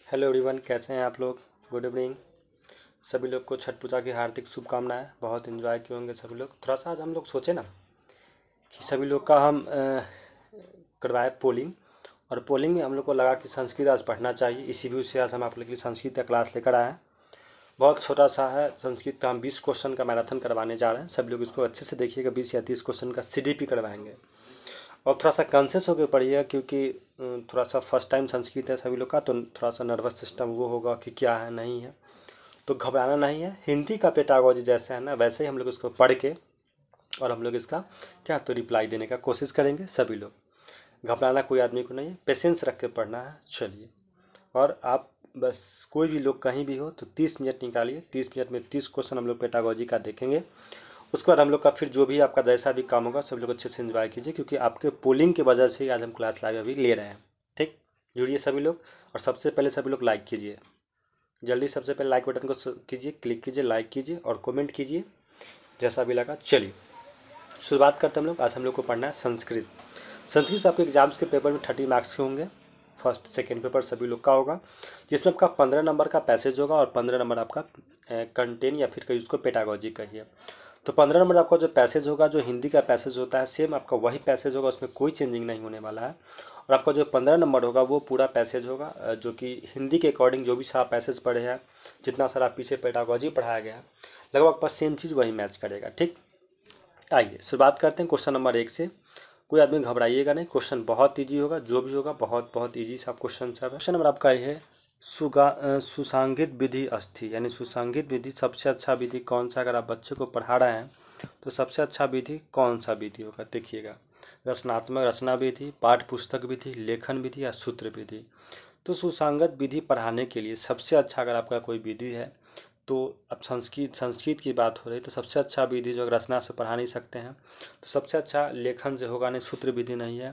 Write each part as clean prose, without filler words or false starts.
Hello everyone, कैसे हैं आप लोग। Good evening. सभी लोग को छठ पूजा की हार्दिक शुभकामनाएं। बहुत एंजॉय किए होंगे सभी लोग। थोड़ा सा आज हम लोग सोचे ना कि सभी लोग का हम करवाए पोलिंग, और पोलिंग में हम लोग को लगा कि संस्कृत आज पढ़ना चाहिए। इसी व्यू से आज हम आप लोग के लिए संस्कृत का क्लास लेकर आए हैं। बहुत छोटा सा है संस्कृत का। हम 20 क्वेश्चन का मैराथन करवाने जा रहे हैं। सभी लोग इसको अच्छे से देखिएगा। 20 या 30 क्वेश्चन का CDP करवाएंगे, और थोड़ा सा कॉन्शियस होकर पढ़िएगा, क्योंकि थोड़ा सा फर्स्ट टाइम संस्कृत है सभी लोग का, तो थोड़ा सा नर्वस सिस्टम वो होगा कि क्या है नहीं है, तो घबराना नहीं है। हिंदी का पेडागोजी जैसे है ना, वैसे ही हम लोग इसको पढ़ के और हम लोग इसका क्या तो रिप्लाई देने का कोशिश करेंगे सभी लोग। घबराना कोई आदमी को नहीं है, पेशेंस रख के पढ़ना है। चलिए, और आप बस कोई भी लोग कहीं भी हो तो 30 मिनट निकालिए। 30 मिनट में 30 क्वेश्चन हम लोग पेडागोजी का देखेंगे। उसके बाद हम लोग का फिर जो भी आपका जैसा भी काम होगा सब लोग अच्छे से एंजॉय कीजिए, क्योंकि आपके पोलिंग की वजह से ही आज हम क्लास लाइव अभी ले रहे हैं। ठीक, जुड़िए सभी लोग। और सबसे पहले सभी लोग लाइक कीजिए जल्दी। सबसे पहले लाइक बटन को कीजिए, क्लिक कीजिए, लाइक कीजिए और कमेंट कीजिए जैसा भी लगा। चलिए शुरुआत करते हैं हम लोग। आज हम लोग को पढ़ना है संस्कृत। संस्कृत से आपके एग्जाम्स के पेपर में 30 मार्क्स के होंगे। फर्स्ट सेकेंड पेपर सभी लोग का होगा, जिसमें आपका 15 नंबर का पैसेज होगा और 15 नंबर आपका कंटेंट या फिर कहीं उसको पेडागोजी कहिए। तो 15 नंबर आपका जो पैसेज होगा, जो हिंदी का पैसेज होता है, सेम आपका वही पैसेज होगा, उसमें कोई चेंजिंग नहीं होने वाला है। और आपका जो 15 नंबर होगा वो पूरा पैसेज होगा, जो कि हिंदी के अकॉर्डिंग जो भी सारा पैसेज पढ़े हैं, जितना सारा पीछे पेडागोजी पढ़ाया गया है, लगभग आपका सेम चीज़ वही मैच करेगा। ठीक, आइए शुरुआत करते हैं क्वेश्चन नंबर 1 से। कोई आदमी घबराइएगा नहीं, क्वेश्चन बहुत ईजी होगा। जो भी होगा बहुत बहुत ईजी सा क्वेश्चन सब है। क्वेश्चन नंबर आपका ये है, सुसंगत विधि अस्थि, यानी सुसंगत विधि सबसे अच्छा विधि कौन सा। अगर आप बच्चे को पढ़ा रहे हैं तो सबसे अच्छा विधि कौन सा विधि होगा, देखिएगा। रचनात्मक रचना विधि, पाठ्य पुस्तक विधि, लेखन विधि या सूत्र विधि। तो सुसंगत विधि पढ़ाने के लिए सबसे अच्छा अगर आपका कोई विधि है, तो अब संस्कृत की बात हो रही, तो सबसे अच्छा विधि जो रचना से पढ़ा नहीं सकते हैं, तो सबसे अच्छा लेखन से होगा नहीं, सूत्र विधि नहीं है,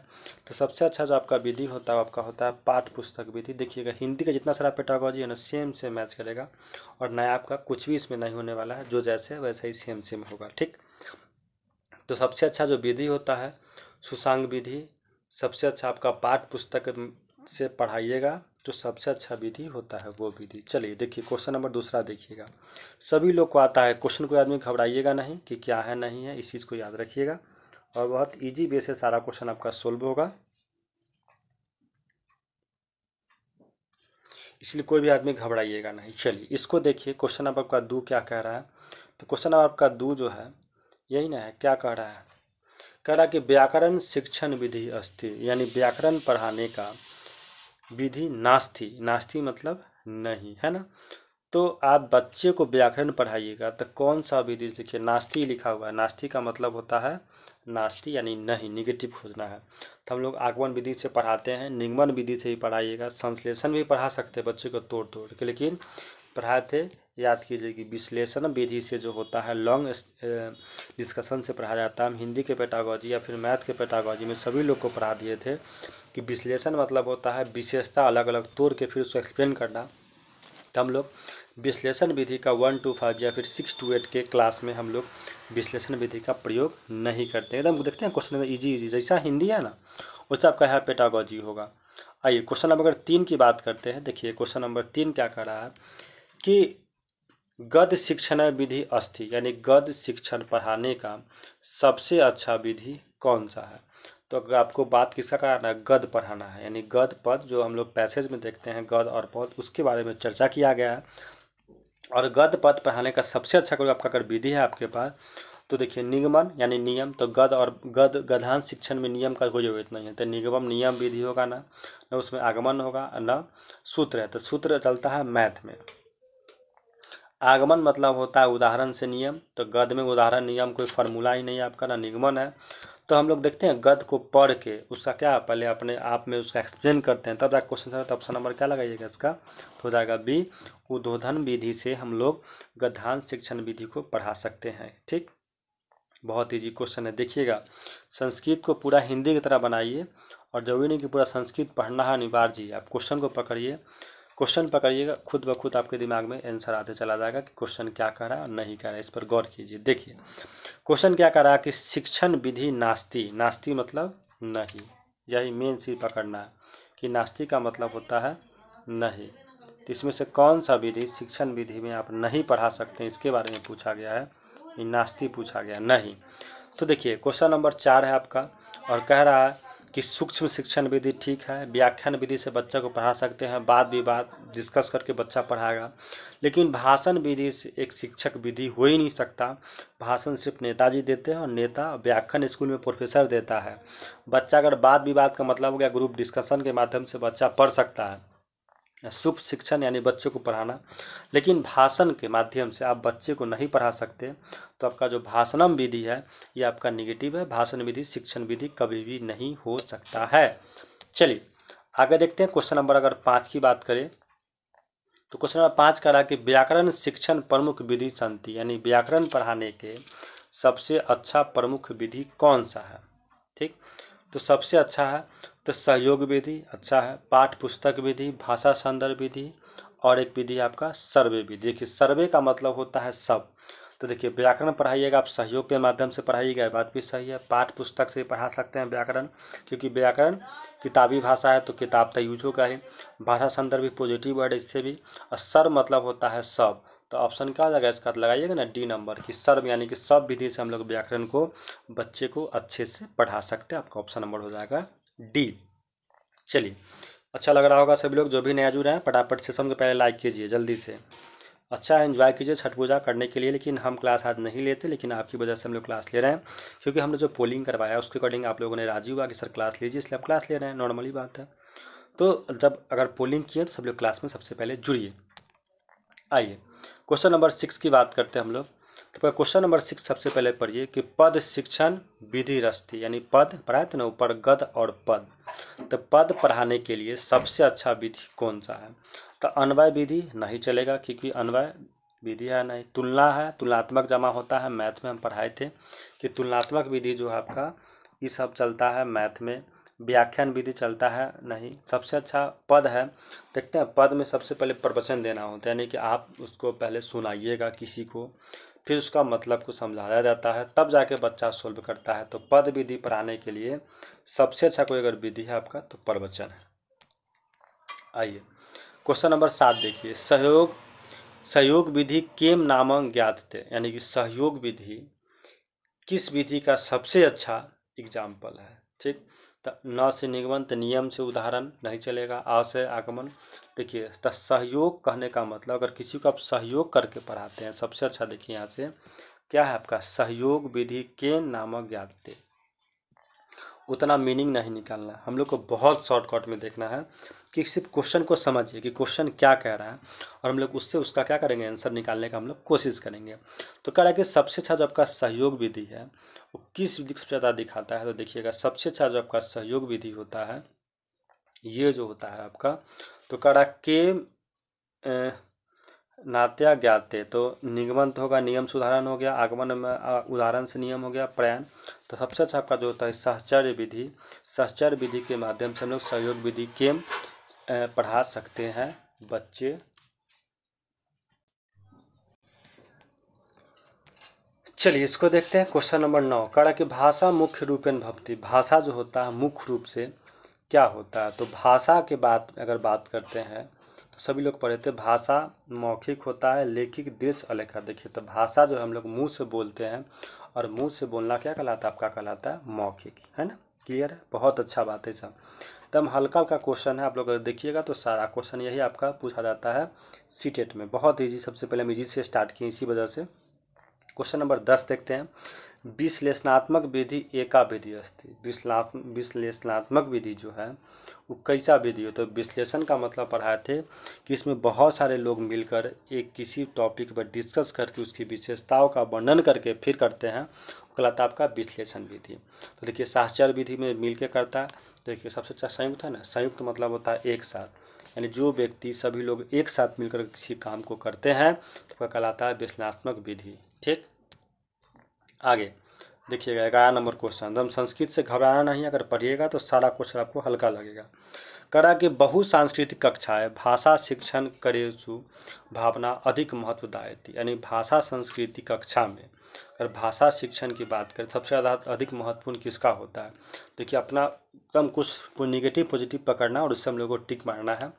तो सबसे अच्छा जो आपका विधि होता है आपका होता है पाठ्य पुस्तक विधि। देखिएगा हिंदी का जितना सारा पेडागोजी है ना, सेम से मैच करेगा, और नया आपका कुछ भी इसमें नहीं होने वाला है, जो जैसे वैसे ही सेम सेम होगा। ठीक, तो सबसे अच्छा जो विधि होता है सुसांग विधि, सबसे अच्छा आपका पाठ्य पुस्तक से पढ़ाइएगा, तो सबसे अच्छा विधि होता है वो विधि। चलिए देखिए क्वेश्चन नंबर दूसरा देखिएगा। सभी लोग को आता है क्वेश्चन, कोई आदमी घबराइएगा नहीं कि क्या है नहीं है, इस चीज़ को याद रखिएगा, और बहुत इजी वे से सारा क्वेश्चन आपका सोल्व होगा, इसलिए कोई भी आदमी घबराइएगा नहीं। चलिए इसको देखिए, क्वेश्चन नंबर आपका 2 क्या कह रहा है। तो क्वेश्चन नंबर आपका 2 जो है यही ना है, क्या कह रहा है, कह रहा कि व्याकरण शिक्षण विधि अस्ति, यानी व्याकरण पढ़ाने का विधि नास्ति। नास्ति मतलब नहीं, है ना। तो आप बच्चे को व्याकरण पढ़ाइएगा तो कौन सा विधि, देखिए नास्ति लिखा हुआ है। नास्ति का मतलब होता है नास्ति यानी नहीं, निगेटिव खोजना है। तो हम लोग आगमन विधि से पढ़ाते हैं, निगमन विधि से ही पढ़ाइएगा। संश्लेषण भी पढ़ा सकते हैं बच्चे को तोड़ तोड़ के, लेकिन पढ़ाए थे, याद कीजिए कि विश्लेषण विधि से जो होता है, लॉन्ग डिस्कशन से पढ़ाया जाता है। हम हिंदी के पेडागोजी या फिर मैथ के पेडागोजी में सभी लोग को पढ़ा दिए थे कि विश्लेषण मतलब होता है विशेषता अलग अलग तोड़ के फिर उसको एक्सप्लेन करना। तो हम लोग विश्लेषण विधि का 1 to 5 या फिर 6 to 8 के क्लास में हम लोग विश्लेषण विधि का प्रयोग नहीं करते। एकदम देखते हैं क्वेश्चन इजी इजी, जैसा हिंदी है ना वैसा आपका यहाँ पेडागोजी होगा। आइए क्वेश्चन नंबर 3 की बात करते हैं। देखिए क्वेश्चन नंबर 3 क्या कर रहा है कि गद्य शिक्षण विधि अस्ति, यानी गद्य शिक्षण पढ़ाने का सबसे अच्छा विधि कौन सा है। तो अगर आपको बात किसका कराना है, गद्य पढ़ाना है, यानी गद्य पद जो हम लोग पैसेज में देखते हैं, गद्य और पद, उसके बारे में चर्चा किया गया है। और गद्य पद पढ़ाने का सबसे अच्छा कोई आपका अगर विधि है आपके पास, तो देखिए निगमन यानी नियम। तो गद्य और गद्यांश शिक्षण में नियम का कोई जरूरत नहीं है, तो निगमन नियम विधि होगा ना, न उसमें आगमन होगा न सूत्र है। तो सूत्र चलता है मैथ में। आगमन मतलब होता है उदाहरण से नियम, तो गद्य में उदाहरण नियम कोई फार्मूला ही नहीं है आपका, ना निगमन है। तो हम लोग देखते हैं गद्य को पढ़ के उसका क्या पहले अपने आप में उसका एक्सप्लेन करते हैं, तब जाकर क्वेश्चन है। तो ऑप्शन नंबर क्या लगाइएगा इसका, तो हो जाएगा बी, उद्बोधन विधि से हम लोग गद्यांश शिक्षण विधि को पढ़ा सकते हैं। ठीक, बहुत ईजी क्वेश्चन है। देखिएगा संस्कृत को पूरा हिंदी की तरह बनाइए, और जरूरी नहीं कि पूरा संस्कृत पढ़ना है अनिवार्य जी। आप क्वेश्चन को पकड़िए, क्वेश्चन पकड़िएगा, खुद ब खुद आपके दिमाग में आंसर आते चला जाएगा कि क्वेश्चन क्या कह रहा है और नहीं कह रहा है। इस पर गौर कीजिए। देखिए क्वेश्चन क्या कह रहा है कि शिक्षण विधि नास्ति। नास्ति मतलब नहीं, यही मेन चीज पकड़ना है कि नास्ति का मतलब होता है नहीं। तो इसमें से कौन सा विधि शिक्षण विधि में आप नहीं पढ़ा सकते, इसके बारे में पूछा गया है। ये नास्ती पूछा गया नहीं। तो देखिए क्वेश्चन नंबर 4 है आपका, और कह रहा है कि सूक्ष्म शिक्षण विधि ठीक है, व्याख्यान विधि से बच्चा को पढ़ा सकते हैं, वाद विवाद डिस्कस करके बच्चा पढ़ाएगा, लेकिन भाषण विधि से एक शिक्षक विधि हो ही नहीं सकता। भाषण सिर्फ नेताजी देते हैं, और नेता व्याख्यान स्कूल में प्रोफेसर देता है। बच्चा अगर वाद विवाद का मतलब हो गया ग्रुप डिस्कशन के माध्यम से बच्चा पढ़ सकता है, शुभ शिक्षण यानी बच्चों को पढ़ाना, लेकिन भाषण के माध्यम से आप बच्चे को नहीं पढ़ा सकते। तो आपका जो भाषणम विधि है ये आपका निगेटिव है। भाषण विधि शिक्षण विधि कभी भी नहीं हो सकता है। चलिए आगे देखते हैं। क्वेश्चन नंबर अगर 5 की बात करें तो क्वेश्चन नंबर 5 कह रहा है कि व्याकरण शिक्षण प्रमुख विधि संति, यानी व्याकरण पढ़ाने के सबसे अच्छा प्रमुख विधि कौन सा है। ठीक, तो सबसे अच्छा है तो सहयोग विधि अच्छा है, पाठ पुस्तक विधि, भाषा संदर्भ विधि, और एक विधि आपका सर्वे विधि। देखिए सर्वे का मतलब होता है सब। तो देखिए व्याकरण पढ़ाइएगा आप सहयोग के माध्यम से पढ़ाइएगा, बात भी सही है। पाठ पुस्तक से पढ़ा सकते हैं व्याकरण, क्योंकि व्याकरण किताबी भाषा है तो किताब तो यूज होगा ही। भाषा संदर्भ भी पॉजिटिव वर्ड इससे भी, और सर्व मतलब होता है सब। तो ऑप्शन क्या हो जाएगा इसका, लगाइएगा ना डी नंबर की सर्व, यानी कि सब विधि से हम लोग व्याकरण को बच्चे को अच्छे से पढ़ा सकते हैं। आपका ऑप्शन नंबर हो जाएगा डी। चलिए अच्छा लग रहा होगा सभी लोग, जो भी नया जुड़े हैं फटाफट सेशन के पहले लाइक कीजिए जल्दी से। अच्छा एंजॉय कीजिए छठ पूजा करने के लिए, लेकिन हम क्लास आज नहीं लेते, लेकिन आपकी वजह से हम लोग क्लास ले रहे हैं, क्योंकि हमने जो पोलिंग करवाया उसके अकॉर्डिंग आप लोगों ने राजी हुआ कि सर क्लास लीजिए, इसलिए आप क्लास ले रहे हैं, नॉर्मली बात है। तो जब अगर पोलिंग किए तो सब लोग क्लास में सबसे पहले जुड़िए। आइए क्वेश्चन नंबर 6 की बात करते हैं हम लोग। तो क्वेश्चन नंबर 6 सबसे पहले पढ़िए कि पद शिक्षण विधि रस्ती, यानी पद पढ़ाए थे ना ऊपर गद और पद, तो पद पढ़ाने के लिए सबसे अच्छा विधि कौन सा है। तो अन्वय विधि नहीं चलेगा, क्योंकि अन्वय विधि है नहीं। तुलना है, तुलनात्मक जमा होता है, मैथ में हम पढ़ाए थे कि तुलनात्मक विधि जो है आपका ये सब चलता है मैथ में। व्याख्यान विधि चलता है नहीं। सबसे अच्छा पद है। देखते हैं पद में सबसे पहले प्रवचन देना होता है, यानी कि आप उसको पहले सुनाइएगा किसी को, फिर उसका मतलब को समझाया जाता है, तब जाके बच्चा सोल्व करता है। तो पद विधि पढ़ाने के लिए सबसे अच्छा कोई अगर विधि है आपका तो प्रवचन है। आइए क्वेश्चन नंबर 7 देखिए, सहयोग विधि केम नामक ज्ञात थे, यानी कि सहयोग विधि किस विधि का सबसे अच्छा एग्जाम्पल है। ठीक, तो न से निगमन, तो नियम से उदाहरण नहीं चलेगा, आ से आगमन। देखिए तो सहयोग कहने का मतलब अगर किसी को आप सहयोग करके पढ़ाते हैं सबसे अच्छा, देखिए यहाँ से क्या है आपका सहयोग विधि के नामक ज्ञात थे। उतना मीनिंग नहीं निकालना, हम लोग को बहुत शॉर्टकट में देखना है कि सिर्फ क्वेश्चन को समझिए कि क्वेश्चन क्या कह रहा है, और हम लोग उससे उसका क्या करेंगे आंसर निकालने का हम लोग कोशिश करेंगे। तो कह रहा है कि सबसे अच्छा जो आपका सहयोग विधि है वो किस विधि सबसे ज़्यादा दिखाता है। तो देखिएगा सबसे अच्छा जो आपका सहयोग विधि होता है ये जो होता है आपका, तो कह रहा के नात्या ज्ञाते, तो निगमन तो होगा, नियम से उदाहरण हो गया, आगमन में उदाहरण से नियम हो गया, प्रयाण। तो सबसे अच्छा आपका जो होता है सहचर्य विधि। सहचर्य विधि के माध्यम से हम लोग सहयोग विधि के पढ़ा सकते हैं बच्चे। चलिए इसको देखते हैं। क्वेश्चन नंबर 9 कह रहा कि भाषा मुख्य रूपेण भवति, भाषा जो होता है मुख्य रूप से क्या होता है। तो भाषा के बात अगर बात करते हैं तो सभी लोग पढ़े थे भाषा मौखिक होता है, लेखिक, दृश्य, अलेखा। देखिए तो भाषा जो हम लोग मुंह से बोलते हैं, और मुंह से बोलना क्या कहलाता है आपका, कहलाता है मौखिक, है ना। क्लियर है, बहुत अच्छा बात है सब। एकदम हल्का हल्का क्वेश्चन है, आप लोग अगर देखिएगा तो सारा क्वेश्चन यही आपका पूछा जाता है सीटेट में। बहुत ईजी, सबसे पहले हम ईजी से स्टार्ट किए इसी वजह से। क्वेश्चन नंबर 10 देखते हैं, विश्लेषणात्मक विधि एका विधि अस्ति। विश्लेषणात्मक विधि जो है वो कैसा विधि हो। तो विश्लेषण का मतलब पढ़ाए थे कि इसमें बहुत सारे लोग मिलकर एक किसी टॉपिक पर डिस्कस करके उसकी विशेषताओं का वर्णन करके फिर करते हैं, कहलाता है आपका विश्लेषण विधि। तो देखिए सहचर्य विधि में मिल के करता है। देखिए सबसे अच्छा संयुक्त है ना, संयुक्त मतलब होता है एक साथ, यानी जो व्यक्ति सभी लोग एक साथ मिलकर किसी काम को करते हैं तो कहलाता है विश्लेषणात्मक विधि। ठीक, आगे देखिएगा 11 नंबर क्वेश्चन। एकदम संस्कृत से घबराना नहीं, अगर पढ़िएगा तो सारा क्वेश्चन आपको हल्का लगेगा। करा कि बहुसांस्कृतिक कक्षाएं भाषा शिक्षण करेसु भावना अधिक महत्व दायती, यानी भाषा संस्कृति कक्षा में अगर भाषा शिक्षण की बात करें सबसे ज़्यादा अधिक महत्वपूर्ण किसका होता है। देखिए अपना एकदम कुछ निगेटिव पॉजिटिव पकड़ना और उससे हम लोग को टिक मारना है।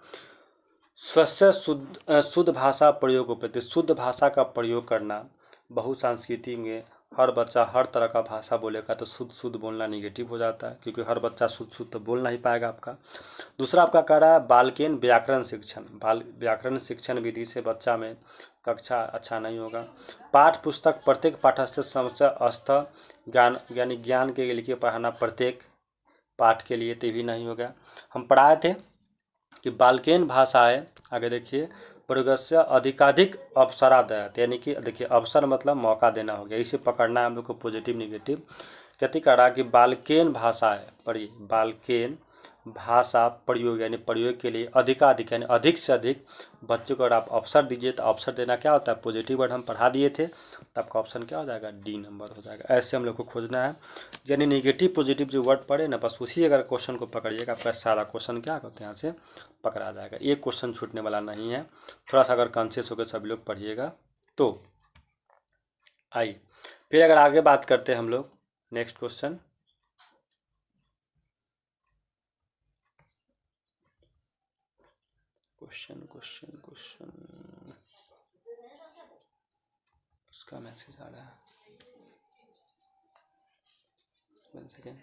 स्वस्य शुद्ध भाषा प्रयोग प्रति, शुद्ध भाषा का प्रयोग करना। बहुसांस्कृतिक में हर बच्चा हर तरह का भाषा बोलेगा तो शुद्ध बोलना निगेटिव हो जाता है, क्योंकि हर बच्चा शुद्ध तो बोल नहीं पाएगा आपका। दूसरा आपका कह रहा है बालकेन व्याकरण शिक्षण, व्याकरण शिक्षण विधि से बच्चा में कक्षा अच्छा नहीं होगा। पाठ पुस्तक प्रत्येक पाठ्यक्रम समस्या स्तर ज्ञान यानी ज्ञान के लिए पढ़ाना प्रत्येक पाठ के लिए तो भी नहीं होगा। हम पढ़ाए थे कि बालकेन भाषा है, आगे देखिए, प्रयोगस्य अधिकाधिक अवसरादयत, यानी कि देखिए अवसर मतलब मौका देना हो गया, इसे पकड़ना है हम लोग को पॉजिटिव निगेटिव। कहती कह रहा कि बालकेन भाषा है, पढ़िए बालकेन भाषा प्रयोग यानी प्रयोग के लिए अधिकाधिक यानी अधिक से अधिक बच्चों को अगर आप अवसर दीजिए तो अवसर देना क्या होता है, पॉजिटिव वर्ड हम पढ़ा दिए थे, तो आपका ऑप्शन क्या हो जाएगा, डी नंबर हो जाएगा। ऐसे हम लोग को खोजना है, यानी निगेटिव पॉजिटिव जो वर्ड पढ़े ना बस उसी अगर क्वेश्चन को पकड़िएगा, आपका सारा क्वेश्चन क्या करते हैं यहाँ से पकड़ा जाएगा। एक क्वेश्चन छूटने वाला नहीं है, थोड़ा सा अगर कॉन्शियस होकर सभी लोग पढ़िएगा तो। आइए फिर अगर आगे बात करते हैं हम लोग नेक्स्ट क्वेश्चन, उसका मैसेज आ रहा है, 1 सेकेंड।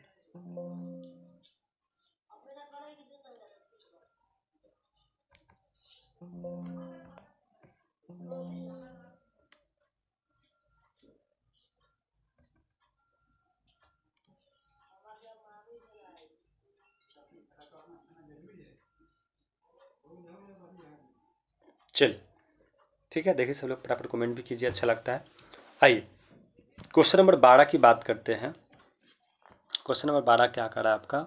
चलिए ठीक है, देखिए सब लोग फटाफट कमेंट भी कीजिए, अच्छा लगता है। आइए क्वेश्चन नंबर 12 की बात करते हैं। क्वेश्चन नंबर 12 क्या कर रहा है आपका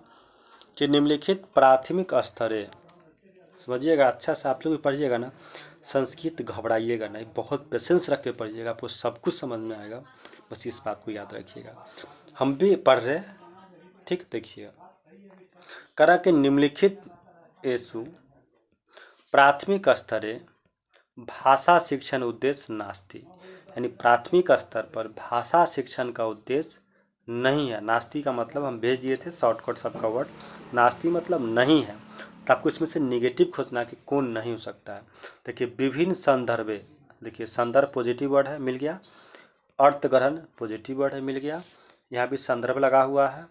कि निम्नलिखित प्राथमिक स्तरे, समझिएगा अच्छा से आप लोग भी पढ़िएगा ना, संस्कृत घबराइएगा नहीं, बहुत पेशेंस रख के पढ़िएगा, आपको सब कुछ समझ में आएगा, बस इस बात को याद रखिएगा। हम भी पढ़ रहे, ठीक, देखिएगा करा कि निम्नलिखित एसु प्राथमिक स्तरे भाषा शिक्षण उद्देश्य नास्ति, यानी प्राथमिक स्तर पर भाषा शिक्षण का उद्देश्य नहीं है। नास्ति का मतलब हम भेज दिए थे शॉर्टकट सबका वर्ड, नास्ति मतलब नहीं है, तो आपको इसमें से निगेटिव खोजना कि कौन नहीं हो सकता है। देखिए विभिन्न संदर्भे, देखिए संदर्भ पॉजिटिव वर्ड है मिल गया, अर्थ ग्रहण पॉजिटिव वर्ड है मिल गया, यहाँ भी संदर्भ लगा हुआ है,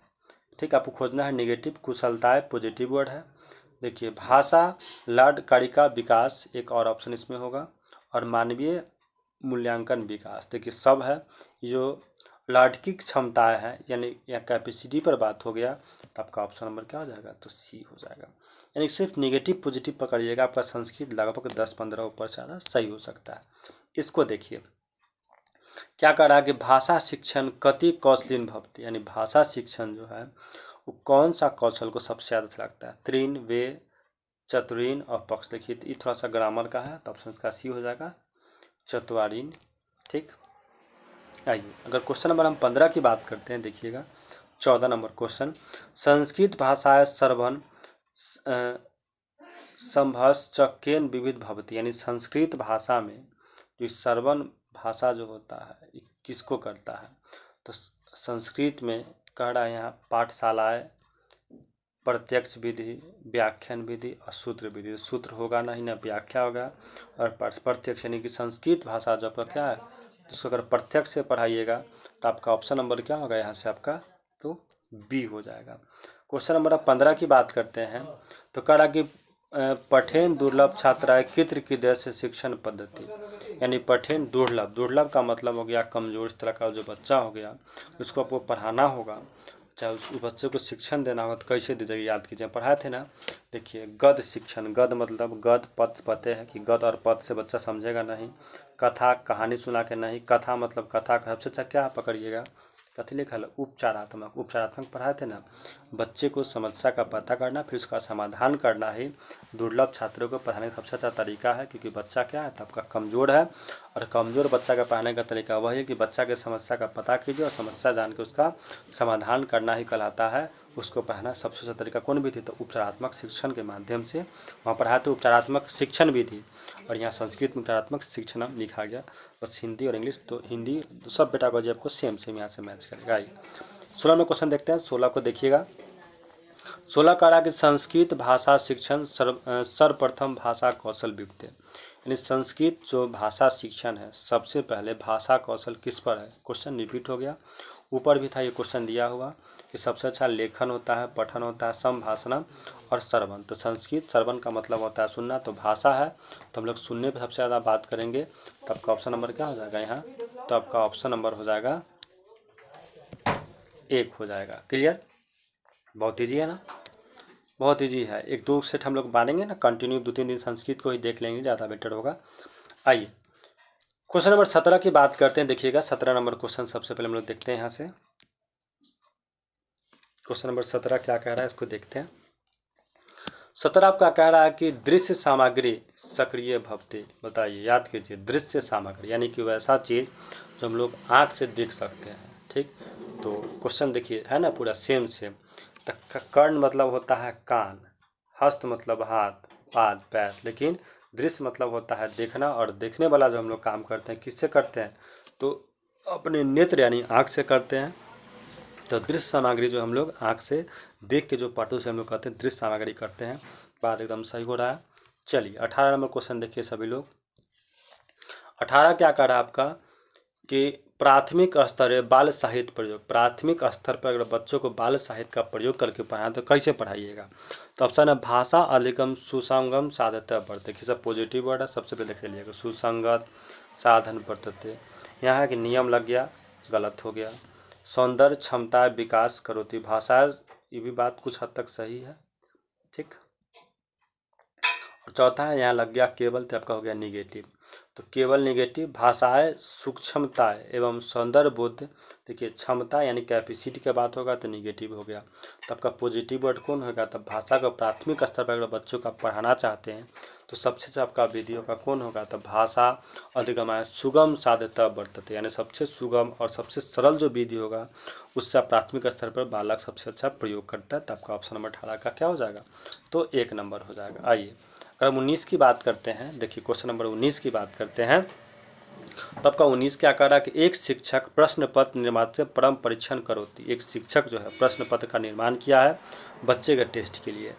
ठीक, आपको खोजना है निगेटिव। कुशलताएं पॉजिटिव वर्ड है। देखिए भाषा लाड कारिका विकास एक और ऑप्शन इसमें होगा, और मानवीय मूल्यांकन विकास, देखिए सब है, जो लाडकी क्षमताएं हैं यानी या कैपेसिटी पर बात हो गया, तो आपका ऑप्शन नंबर क्या हो जाएगा, तो सी हो जाएगा। यानी सिर्फ निगेटिव पॉजिटिव पकड़िएगा, आपका संस्कृत लगभग 10-15 ऊपर से ज़्यादा सही हो सकता है। इसको देखिए क्या कर रहा है कि भाषा शिक्षण कति कौशलीन भवती, यानी भाषा शिक्षण जो है वो कौन सा कौशल को सबसे ज़्यादा अच्छा लगता है, त्रीन वे चतुरीन और पक्ष। देखिए ये थोड़ा सा ग्रामर का है, तो ऑप्शन का सी हो जाएगा चतुरीन, ठीक। आइए अगर क्वेश्चन नंबर हम 15 की बात करते हैं, देखिएगा 14 नंबर क्वेश्चन, संस्कृत भाषा सर्वन संभश्चकेन विविध भवती, यानी संस्कृत भाषा में जो सर्वन भाषा जो होता है ये किसको करता है, तो संस्कृत में कह रहा है यहाँ पाठशालाएँ, प्रत्यक्ष विधि, व्याख्यान विधि और सूत्र विधि। सूत्र होगा नहीं ना व्याख्या होगा, और प्रत्यक्ष यानी कि संस्कृत भाषा जो आपका क्या है, उसको अगर प्रत्यक्ष से पढ़ाइएगा तो आपका ऑप्शन नंबर क्या होगा यहाँ से आपका, तो बी हो जाएगा। क्वेश्चन नंबर 15 की बात करते हैं, तो कह रहा कि पठेन दुर्लभ छात्राएं कित्र की दर से शिक्षण पद्धति, यानी पठेन दुर्लभ, दुर्लभ का मतलब हो गया कमजोर, इस तरह का जो बच्चा हो गया उसको आपको पढ़ाना होगा, चाहे उस बच्चे को शिक्षण देना होगा तो कैसे दीजिएगा, याद कीजिए पढ़ाए थे ना। देखिए गद शिक्षण, गद मतलब गद पद पते हैं कि गद और पद से बच्चा समझेगा नहीं, कथा कहानी सुना के नहीं, कथा मतलब कथा का सबसे अच्छा क्या पकड़िएगा, कथी लिखा है, उपचारात्मक, उपचारात्मक पढ़ाए थे ना। बच्चे को समस्या का पता करना फिर उसका समाधान करना ही दुर्लभ छात्रों को पढ़ाने का सबसे अच्छा तरीका है, क्योंकि बच्चा क्या है तो आपका कमज़ोर है, और कमज़ोर बच्चा का पढ़ाने का तरीका वही है कि बच्चा के समस्या का पता कीजिए और समस्या जान के उसका समाधान करना ही कहलाता है। उसको पढ़ाना सबसे अच्छा तरीका कौन विधि, तो उपचारात्मक शिक्षण के माध्यम से वहाँ पढ़ाए तो उपचारात्मक शिक्षण विधि, और यहाँ संस्कृत में उपचारात्मक शिक्षण लिखा गया, बस हिंदी और इंग्लिश तो हिंदी सब बेटा को जी आपको सेम सेम यहाँ से मैच करेगा। 16 में क्वेश्चन देखते हैं, 16 को देखिएगा 16 कहा कि संस्कृत भाषा शिक्षण सर्वप्रथम भाषा कौशल विकसित, यानी संस्कृत जो भाषा शिक्षण है सबसे पहले भाषा कौशल किस पर है। क्वेश्चन रिपीट हो गया, ऊपर भी था ये क्वेश्चन दिया हुआ कि सबसे अच्छा लेखन होता है, पठन होता है, संभाषण और श्रवण। तो संस्कृत श्रवण का मतलब होता है सुनना, तो भाषा है तो हम लोग सुनने पर सबसे ज़्यादा बात करेंगे। तो आपका ऑप्शन नंबर क्या हो जाएगा यहाँ, तो आपका ऑप्शन नंबर हो जाएगा 1 हो जाएगा। क्लियर, बहुत ईजी है ना, बहुत ईजी है। 1-2 सेट हम लोग मानेंगे ना कंटिन्यू, 2-3 दिन संस्कृत को ही देख लेंगे, ज़्यादा बेटर होगा। आइए क्वेश्चन नंबर 17 की बात करते हैं। देखिएगा 17 नंबर क्वेश्चन सबसे पहले हम लोग देखते हैं यहाँ से। क्वेश्चन नंबर 17 क्या कह रहा है इसको देखते हैं। 17 आपका कह रहा है कि दृश्य सामग्री सक्रिय भवती। बताइए, याद कीजिए, दृश्य सामग्री यानी कि वैसा चीज़ जो हम लोग आँख से देख सकते हैं। ठीक, तो क्वेश्चन देखिए है ना पूरा सेम सेम। तो कर्ण मतलब होता है कान, हस्त मतलब हाथ, पाद पैर, लेकिन दृश्य मतलब होता है देखना, और देखने वाला जो हम लोग काम करते हैं किससे करते हैं, तो अपने नेत्र यानी आँख से करते हैं। तो दृश्य सामग्री जो हम लोग आँख से देख के जो पार्टों से हम लोग करते हैं दृश्य सामग्री करते हैं। बात एकदम सही हो रहा है। चलिए 18 नंबर क्वेश्चन देखिए सभी लोग। 18 क्या कह रहा है आपका कि प्राथमिक स्तर बाल साहित्य प्रयोग। प्राथमिक स्तर पर अगर बच्चों को बाल साहित्य का प्रयोग करके पढ़ाएं तो कैसे पढ़ाइएगा। तो ऑप्शन है भाषा अधिगम सुसंगम साधते वर्तते। सब पॉजिटिव वर्ड है, सबसे पहले देख लीजिएगा सुसंगत साधन वर्तते। यहाँ है कि नियम लग गया, गलत हो गया। सौंदर्य क्षमता विकास करोती। भाषा, ये भी बात कुछ हद तक सही है। ठीक, और चौथा है यहाँ लग गया केवल, तो आपका हो गया निगेटिव। तो केवल निगेटिव। भाषाएं सूक्ष्मता एवं सौंदर्य बोध। देखिए क्षमता यानी कैपेसिटी की बात होगा तो निगेटिव हो गया। तो आपका पॉजिटिव वर्ड कौन होगा, तब भाषा को प्राथमिक स्तर पर अगर बच्चों का पढ़ाना चाहते हैं तो सबसे अच्छा आपका विधियों का कौन होगा, तब भाषा अधिगमाय सुगम साध्यता वर्तते, यानी सबसे सुगम और सबसे सरल जो विधि होगा उससे प्राथमिक स्तर पर बालक सबसे अच्छा प्रयोग करता है। तो आपका ऑप्शन नंबर 18 का क्या हो जाएगा, तो 1 नंबर हो जाएगा। आइए अगर हम 19 की बात करते हैं, देखिए क्वेश्चन नंबर 19 की बात करते हैं। तो आपका 19 क्या कह रहा है कि एक शिक्षक प्रश्न पत्र निर्माण से परम परीक्षण करोती। एक शिक्षक जो है प्रश्न पत्र का निर्माण किया है बच्चे के टेस्ट के लिए।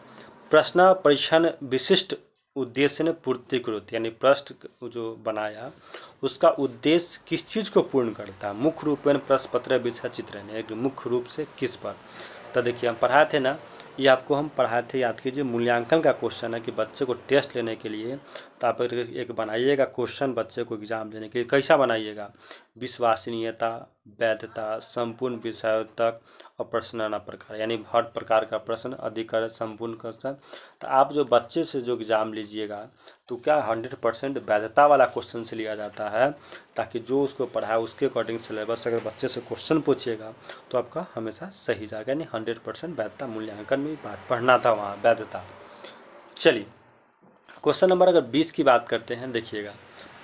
प्रश्न परीक्षण विशिष्ट उद्देश्य ने पूर्ति करोती, यानी प्रश्न जो बनाया उसका उद्देश्य किस चीज़ को पूर्ण करता है। मुख्य रूप में प्रश्न पत्र विषय चित्र है, मुख्य रूप से किस पर। तो देखिए हम पढ़ाए थे ना, ये आपको हम पढ़ाए थे, याद कीजिए, मूल्यांकन का क्वेश्चन है कि बच्चे को टेस्ट लेने के लिए तो आप एक बनाइएगा क्वेश्चन बच्चे को एग्जाम देने के लिए। कैसा बनाइएगा, विश्वसनीयता, वैधता, संपूर्ण विषय तक और प्रश्न प्रकार, यानी हर प्रकार का प्रश्न अधिकार संपूर्ण क्वेश्चन। तो आप जो बच्चे से जो एग्ज़ाम लीजिएगा तो क्या 100% वैधता वाला क्वेश्चन से लिया जाता है, ताकि जो उसको पढ़ाए उसके अकॉर्डिंग सिलेबस अगर बच्चे से क्वेश्चन पूछिएगा तो आपका हमेशा सही जाएगा, यानी 100% वैधता। मूल्यांकन में बात पढ़ना था वहाँ वैधता। चलिए क्वेश्चन नंबर अगर 20 की बात करते हैं, देखिएगा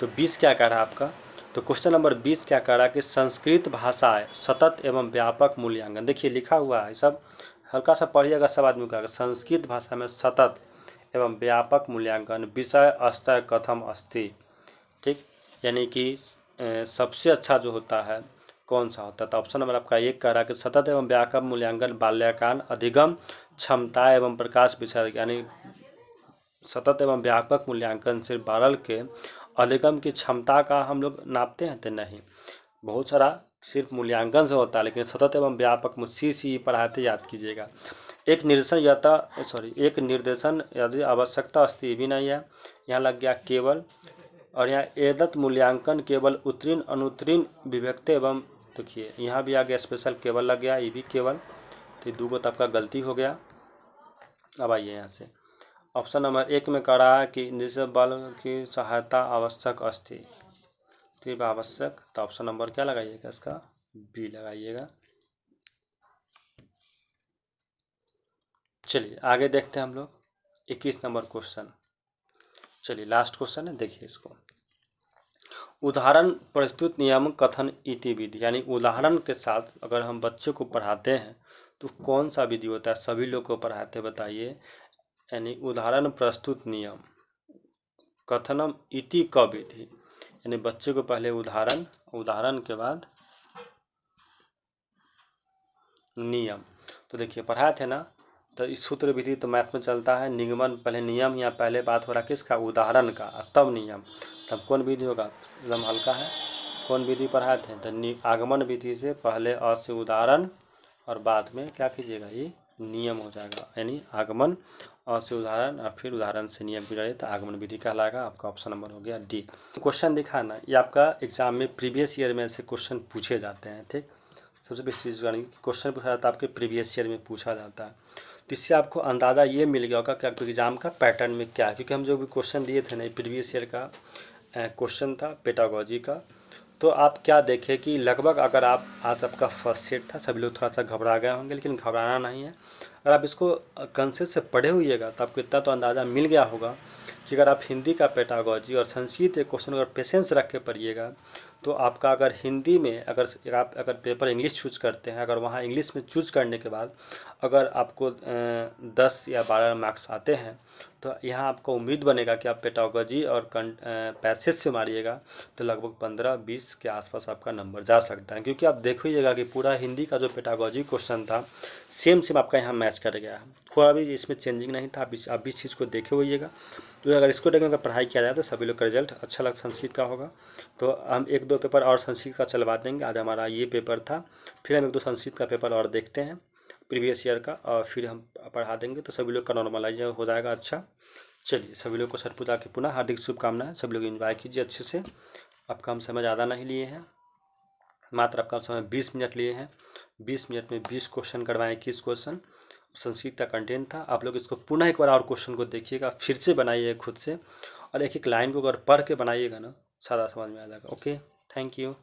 तो 20 क्या कह रहा है आपका, तो क्वेश्चन नंबर 20 क्या कह रहा है कि संस्कृत भाषा है सतत एवं व्यापक मूल्यांकन। देखिए लिखा हुआ है, सब हल्का सा पढ़िएगा, सब आदमी का संस्कृत भाषा में सतत एवं व्यापक मूल्यांकन विषय स्तर कथम अस्ति। ठीक, यानी कि सबसे अच्छा जो होता है कौन सा होता है, तो ऑप्शन नंबर आपका 1 कह रहा है कि सतत एवं व्यापक मूल्यांकन बाल्याकाल अधिगम क्षमता एवं प्रकाश विषय, यानी सतत एवं व्यापक मूल्यांकन से बालक के अधिगम की क्षमता का हम लोग नापते हैं तो नहीं, बहुत सारा सिर्फ मूल्यांकन से होता है, लेकिन सतत एवं व्यापक सी पढ़ाते, याद कीजिएगा। एक निर्देशन यदि आवश्यकता अस्ति भी नहीं है, यहाँ लग गया केवल, और यहाँ एदत मूल्यांकन केवल उत्तीर्ण अनुत्तीर्ण विभक्त एवं, देखिए यहाँ भी आ गया स्पेशल केवल लग गया, ये भी केवल, तो 2 तो आपका गलती हो गया। अब आइए यहाँ से ऑप्शन नंबर 1 में कह रहा है कि जिससे बल की सहायता आवश्यक अस्ति, तीव्र आवश्यक, तो ऑप्शन नंबर क्या लगाइएगा इसका, बी लगाइएगा। चलिए आगे देखते हैं हम लोग 21 नंबर क्वेश्चन। चलिए लास्ट क्वेश्चन है, देखिए इसको। उदाहरण प्रस्तुत नियम कथन इति विधि, यानी उदाहरण के साथ अगर हम बच्चे को पढ़ाते हैं तो कौन सा विधि होता है, सभी लोग को पढ़ाते बताइए, यानी उदाहरण प्रस्तुत नियम कथनम इति क विधि, यानी बच्चे को पहले उदाहरण, उदाहरण के बाद नियम। तो देखिए पढ़ाए थे ना, तो इस सूत्र विधि तो मैथ में चलता है, निगमन पहले नियम, या पहले बात हो रहा है किसका, उदाहरण का, तब नियम, तब कौन विधि होगा, एकदम हल्का है। कौन विधि पढ़ाए थे, तो आगमन विधि से पहले अ से उदाहरण और बाद में क्या कीजिएगा, ये नियम हो जाएगा, यानी आगमन अ से उदाहरण और फिर उदाहरण से नियम की रहे तो आगमन विधि कहलाएगा। आपका ऑप्शन नंबर हो गया डी। क्वेश्चन दिखा ना, ये आपका एग्जाम में प्रीवियस ईयर में से क्वेश्चन पूछे जाते हैं, ठीक। सबसे बेस्ट चीज़ क्वेश्चन पूछा जाता है आपके प्रीवियस ईयर में पूछा जाता है, तो इससे आपको अंदाज़ा ये मिल गया होगा कि आपके एग्जाम का पैटर्न में क्या है, क्योंकि हम जो भी क्वेश्चन दिए थे ना, प्रीवियस ईयर का क्वेश्चन था पेडागोजी का। तो आप क्या देखें कि लगभग अगर आप आज आपका फर्स्ट सेट था, सभी लोग थोड़ा सा घबरा गए होंगे, लेकिन घबराना नहीं है। अगर आप इसको कंसेप्ट से पढ़े हुईएगा तो आपको इतना तो अंदाज़ा मिल गया होगा कि अगर आप हिंदी का पेडागोजी और संस्कृत के क्वेश्चन अगर पेशेंस रख के पढ़िएगा तो आपका अगर हिंदी में अगर पेपर इंग्लिश चूज करते हैं, अगर वहाँ इंग्लिश में चूज करने के बाद अगर आपको 10 या 12 मार्क्स आते हैं तो यहाँ आपको उम्मीद बनेगा कि आप पेडागोजी और पैसेज से मारिएगा तो लगभग 15-20 के आसपास आपका नंबर जा सकता है, क्योंकि आप देखिएगा कि पूरा हिंदी का जो पेडागोजी क्वेश्चन था सेम आपका यहाँ मैच कर गया है, थोड़ा भी इसमें चेंजिंग नहीं था। आप इस चीज़ को देखे होइएगा, तो अगर इसको देखकर पढ़ाई किया जाए तो सभी लोग का रिजल्ट अच्छा लग संस्कृत का होगा। तो हम 1-2 पेपर और संस्कृत का चलवा देंगे, आज हमारा ये पेपर था, फिर हम 1-2 संस्कृत का पेपर और देखते हैं प्रीवियस ईयर का, और फिर हम पढ़ा देंगे तो सभी लोग का नॉर्मलाइज हो जाएगा। अच्छा चलिए, सभी लोग को छठ पूजा की पुनः हार्दिक शुभकामनाएं। सभी लोग एंजॉय कीजिए अच्छे से। आपका हम समय ज़्यादा नहीं लिए हैं, मात्र आपका समय 20 मिनट लिए हैं। 20 मिनट में 20 क्वेश्चन करवाएं, 21 क्वेश्चन संस्कृत का कंटेंट था। आप लोग इसको पुनः एक बार और क्वेश्चन को देखिएगा, फिर से बनाइए खुद से, और एक एक लाइन को अगर पढ़ के बनाइएगा ना, सारा समझ में आ जाएगा। Okay, thank you.